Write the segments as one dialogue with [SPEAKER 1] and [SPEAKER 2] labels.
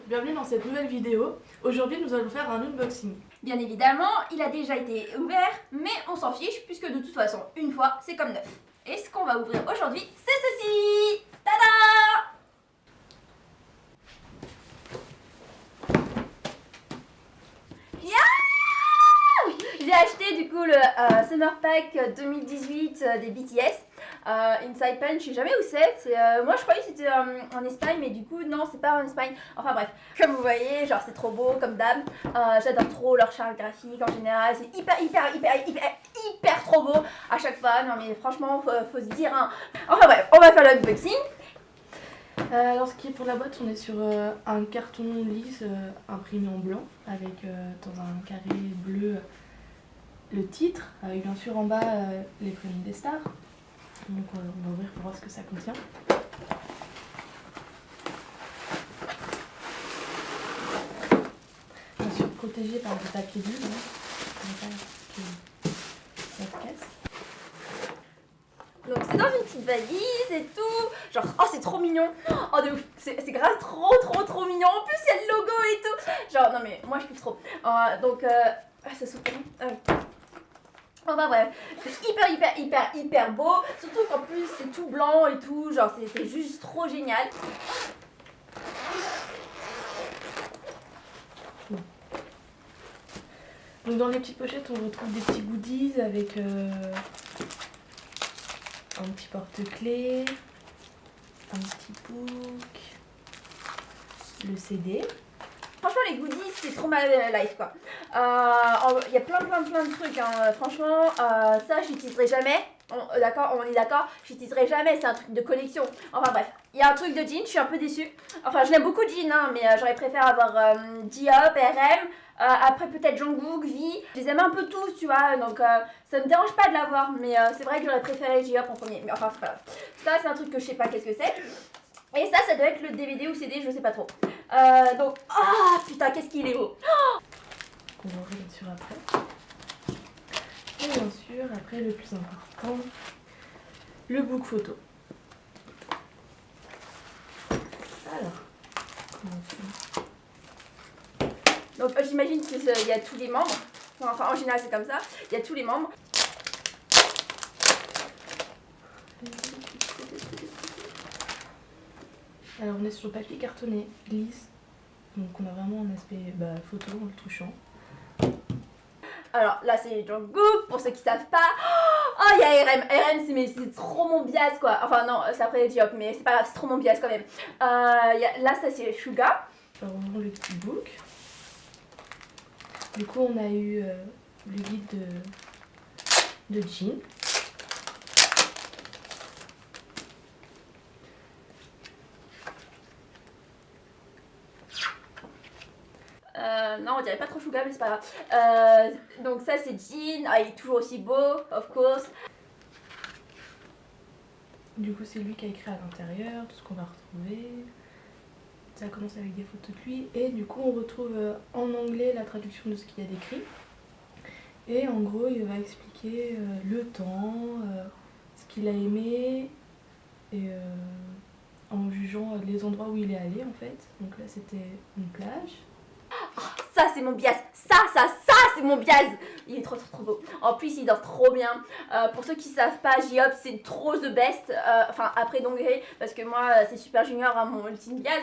[SPEAKER 1] bienvenue dans cette nouvelle vidéo. Aujourd'hui nous allons faire un unboxing.
[SPEAKER 2] Bien évidemment, il a déjà été ouvert, mais on s'en fiche puisque de toute façon, une fois, c'est comme neuf. Et ce qu'on va ouvrir aujourd'hui, c'est ceci. Tada! J'ai acheté du coup le Summer Pack 2018 des BTS. Inside Pen, je sais jamais où c'est. Moi je croyais que c'était en Espagne, mais du coup non, c'est pas en Espagne. Enfin bref, comme vous voyez, genre c'est trop beau comme d'hab. J'adore trop leur charte graphique en général. C'est hyper trop beau à chaque fois. Non mais franchement, faut se dire. Hein. Enfin bref, on va faire l'unboxing.
[SPEAKER 1] Alors ce qui est pour la boîte, on est sur un carton lisse imprimé en blanc avec dans un carré bleu le titre, avec bien sûr en bas les prénoms des stars. Donc on va ouvrir pour voir ce que ça contient. Bien sûr protégé par du papier dur, hein, que ça se casse.
[SPEAKER 2] Donc c'est dans une petite valise et tout. Genre, oh c'est trop mignon. Oh de ouf, c'est grave trop mignon. En plus il y a le logo et tout. Genre, non mais moi je kiffe trop. Ça s'ouvre comment? Enfin bref, c'est hyper beau. Surtout qu'en plus c'est tout blanc et tout. Genre c'est juste trop génial.
[SPEAKER 1] Donc dans les petites pochettes on retrouve des petits goodies avec un petit porte-clés, un petit book, le CD.
[SPEAKER 2] Franchement les goodies c'est trop ma life quoi. Il y a plein de trucs hein. Franchement ça j'utiliserai jamais. D'accord, on est d'accord, j'utiliserai jamais, c'est un truc de collection. Enfin bref, il y a un truc de jean, je suis un peu déçue. Enfin je l'aime beaucoup jean hein, mais j'aurais préféré avoir J-Hope, RM. Après peut-être Jungkook, V, je les aime un peu tous tu vois, donc ça me dérange pas de l'avoir, mais c'est vrai que j'aurais préféré J-Hope en premier, mais enfin c'est pas grave. Ça c'est un truc que je sais pas qu'est-ce que c'est. Et ça doit être le DVD ou CD, je sais pas trop. Donc, ah putain qu'est-ce qu'il est beau.
[SPEAKER 1] On va ouvrir bien sûr après. Et bien sûr après le plus important, le book photo. Alors, comment on fait ?
[SPEAKER 2] Donc j'imagine qu'il y a tous les membres. Enfin en général c'est comme ça. Il y a tous les membres.
[SPEAKER 1] Alors on est sur le papier cartonné, lisse. Donc on a vraiment un aspect photo en le touchant.
[SPEAKER 2] Alors là c'est Jungkook pour ceux qui savent pas. Oh il y a RM. RM c'est trop mon bias quoi. Enfin non c'est après J-Hope mais c'est pas grave, c'est trop mon bias quand même. Là ça c'est Suga.
[SPEAKER 1] Alors on ouvre le petit book. Du coup on a eu le guide de Jin.
[SPEAKER 2] Non on dirait pas trop Suga mais c'est pas grave. Donc ça c'est Jin, il est toujours aussi beau of course.
[SPEAKER 1] Du coup c'est lui qui a écrit à l'intérieur, tout ce qu'on va retrouver. Ça commence avec des photos de lui et du coup on retrouve en anglais la traduction de ce qu'il y a décrit. Et en gros il va expliquer le temps, ce qu'il a aimé et en jugeant les endroits où il est allé en fait. Donc là c'était une plage.
[SPEAKER 2] Ça c'est mon bias, ça c'est mon bias. Il est trop beau. En plus il danse trop bien. Pour ceux qui savent pas, J-Hope c'est trop the best. Enfin après Donghae parce que moi c'est Super Junior hein, mon ultime bias.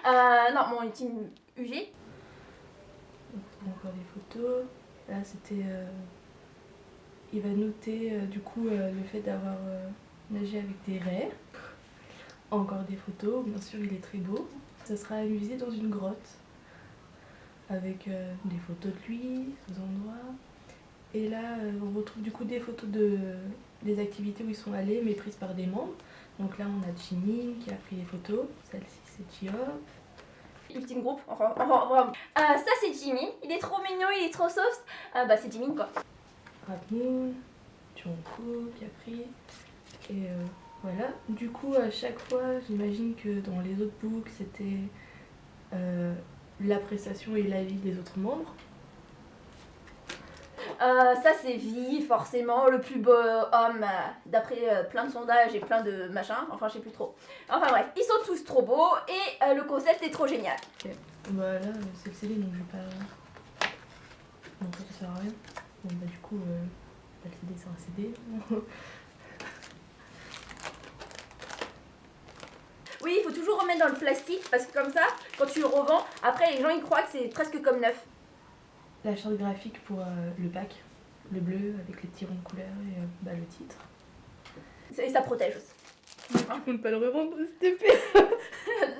[SPEAKER 2] Hein. Non mon ultime UG.
[SPEAKER 1] Encore des photos. Là c'était, il va noter du coup le fait d'avoir nagé avec des raies. Encore des photos. Bien sûr il est très beau. Ça sera amusé dans une grotte. Avec des photos de lui, des endroits. Et là, on retrouve du coup des photos des activités où ils sont allés, mais prises par des membres. Donc là, on a Jimin qui a pris les photos. Celle-ci, c'est J-Hope.
[SPEAKER 2] Ultime groupe, enfin. Ça c'est Jimin, il est trop mignon, il est trop soft. C'est Jimin quoi.
[SPEAKER 1] Rapmoon, Jungkook qui a pris. Et voilà. Du coup, à chaque fois, j'imagine que dans les autres books, c'était l'appréciation et l'avis des autres membres.
[SPEAKER 2] Ça c'est V, forcément, le plus beau homme d'après plein de sondages et plein de machins, enfin je sais plus trop. Enfin bref, ils sont tous trop beaux et le concept est trop génial.
[SPEAKER 1] Okay. Bah là, c'est le CD, donc je vais pas... Donc ça sert à rien. Bon bah du coup, le CD c'est un CD.
[SPEAKER 2] Oui, il faut toujours remettre dans le plastique parce que comme ça, quand tu le revends, après les gens ils croient que c'est presque comme neuf.
[SPEAKER 1] La charte graphique pour le pack, le bleu avec les petits ronds de couleur et bah, le titre.
[SPEAKER 2] Et ça protège aussi.
[SPEAKER 1] Tu comptes pas le revendre cette épée?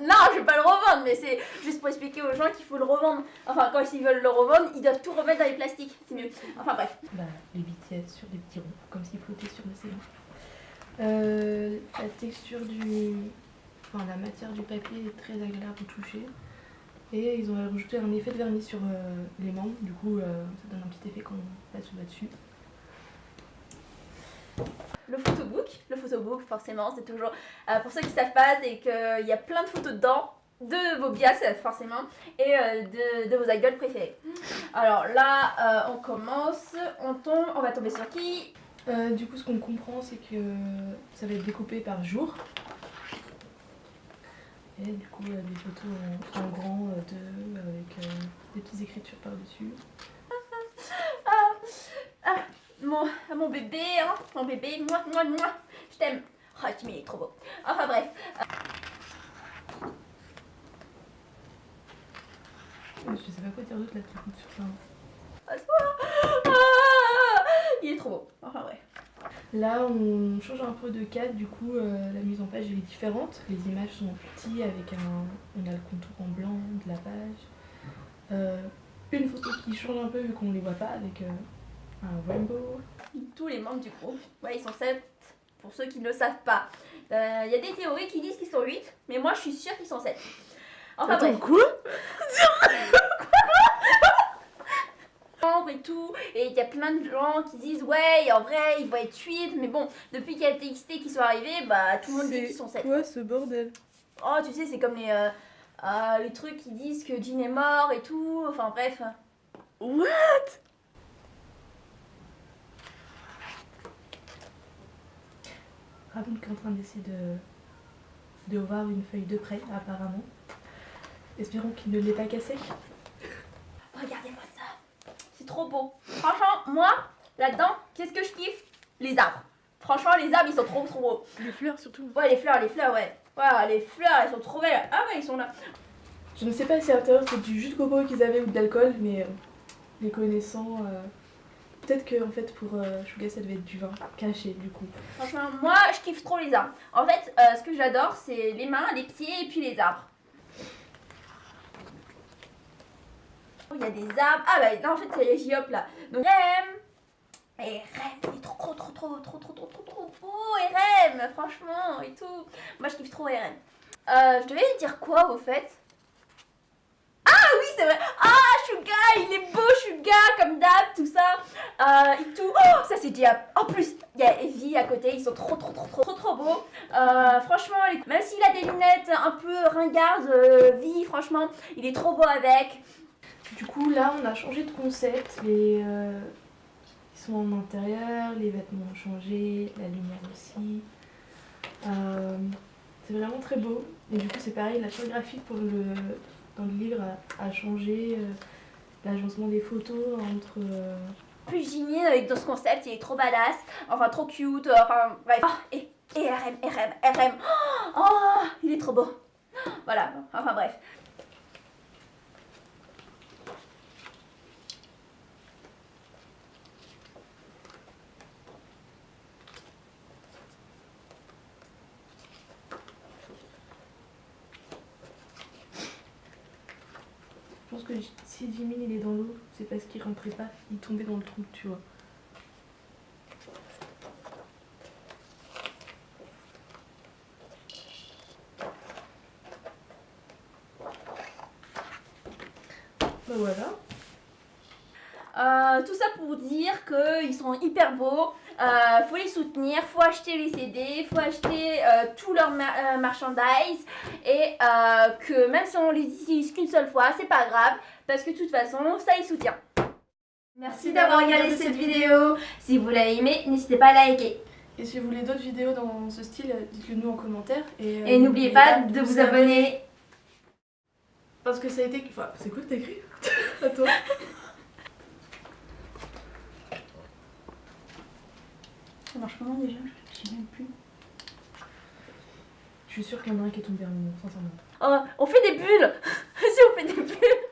[SPEAKER 2] Non, je vais pas le revendre, mais c'est juste pour expliquer aux gens qu'il faut le revendre. Enfin, quand ils veulent le revendre, ils doivent tout remettre dans les plastiques, c'est mieux. Enfin bref.
[SPEAKER 1] Bah, les BTS sur des petits ronds, comme s'ils flottaient sur le CD. La texture Enfin, la matière du papier est très agréable au toucher. Et ils ont rajouté un effet de vernis sur les membres, du coup ça donne un petit effet quand on passe dessus.
[SPEAKER 2] Le photobook forcément, c'est toujours... pour ceux qui savent pas, c'est qu'il y a plein de photos dedans, de vos bias forcément, et de vos idoles préférés. Alors là, on commence, on va tomber sur qui?
[SPEAKER 1] Du coup ce qu'on comprend c'est que ça va être découpé par jour. Et du coup des photos en grand, avec des petites écritures par-dessus.
[SPEAKER 2] Mon bébé, hein, mon bébé, moi, je t'aime. Oh, Tim, il est trop beau. Enfin bref.
[SPEAKER 1] Je sais pas quoi dire d'autre là qui compte sur ça.
[SPEAKER 2] Il est trop beau. Enfin bref.
[SPEAKER 1] Là on change un peu de cadre, du coup la mise en page elle est différente. Les images sont petites avec on a le contour en blanc de la page. Une photo qui change un peu vu qu'on les voit pas avec un rainbow.
[SPEAKER 2] Tous les membres du groupe, ouais, ils sont 7 pour ceux qui ne le savent pas. Il y a des théories qui disent qu'ils sont 8, mais moi je suis sûre qu'ils sont 7. Enfin
[SPEAKER 1] Attends,
[SPEAKER 2] bref.
[SPEAKER 1] quoi?
[SPEAKER 2] Et tout, et il y a plein de gens qui disent ouais en vrai il va être 8, mais bon depuis qu'il y a TXT qui sont arrivés, bah tout le monde dit qu'ils sont 7.
[SPEAKER 1] C'est quoi ce bordel?
[SPEAKER 2] Oh tu sais c'est comme les trucs qui disent que Jin est mort et tout, enfin bref.
[SPEAKER 1] What? Ramon qui est en train d'essayer de voir une feuille de près apparemment. Espérons qu'il ne l'ait pas cassé.
[SPEAKER 2] Regardez-moi ça, c'est trop beau. Franchement moi là-dedans qu'est-ce que je kiffe? Les arbres. Franchement les arbres ils sont trop beaux.
[SPEAKER 1] Les fleurs surtout.
[SPEAKER 2] Ouais les fleurs ouais. Voilà les fleurs elles sont trop belles. Ah ouais ils sont là.
[SPEAKER 1] Je ne sais pas si à l'intérieur c'est du jus de coco qu'ils avaient ou de l'alcool, mais les connaissants, peut-être que en fait pour Suga ça devait être du vin caché du coup.
[SPEAKER 2] Franchement moi je kiffe trop les arbres. En fait ce que j'adore c'est les mains, les pieds et puis les arbres. Il y a des arbres. Ah bah là en fait c'est les J-Hop là. Donc Rem. Et Rem il est trop beau et Rem franchement et tout. Moi je kiffe trop Rem. Je devais dire quoi au fait? Ah oui c'est vrai. Ah Suga il est beau Suga comme d'hab tout ça. Et tout. Oh, ça c'est J-Hop. En plus il y a Evie à côté, ils sont trop beaux. Franchement même s'il a des lunettes un peu ringardes, Vie franchement il est trop beau avec.
[SPEAKER 1] Du coup là on a changé de concept, ils sont en intérieur, les vêtements ont changé, la lumière aussi. C'est vraiment très beau. Et du coup c'est pareil, la charte graphique dans le livre a changé, l'agencement des photos entre...
[SPEAKER 2] Plus Jimin avec dans ce concept, il est trop badass, enfin trop cute, enfin bref. Oh, et RM. Oh, il est trop beau. Voilà, enfin bref.
[SPEAKER 1] Je pense que si Jimin il est dans l'eau, c'est parce qu'il rentrait pas, il tombait dans le trou, tu vois. Bah voilà.
[SPEAKER 2] Tout ça pour dire qu'ils sont hyper beaux, faut les soutenir, faut acheter les CD, faut acheter tout leur merchandise et que même si on les utilise qu'une seule fois, c'est pas grave parce que de toute façon ça y soutient. Merci d'avoir regardé cette vidéo. Si vous l'avez aimé, n'hésitez pas à liker.
[SPEAKER 1] Et si vous voulez d'autres vidéos dans ce style, dites-le nous en commentaire.
[SPEAKER 2] Et n'oubliez pas de vous abonner.
[SPEAKER 1] Parce que ça a été. Enfin, c'est quoi que t'as écrit? Attends.
[SPEAKER 2] Ça marche comment déjà? Je sais même plus.
[SPEAKER 1] Je suis sûre qu'il y en a un qui est tombé à un moment, sincèrement.
[SPEAKER 2] On fait des bulles. Si on fait des bulles.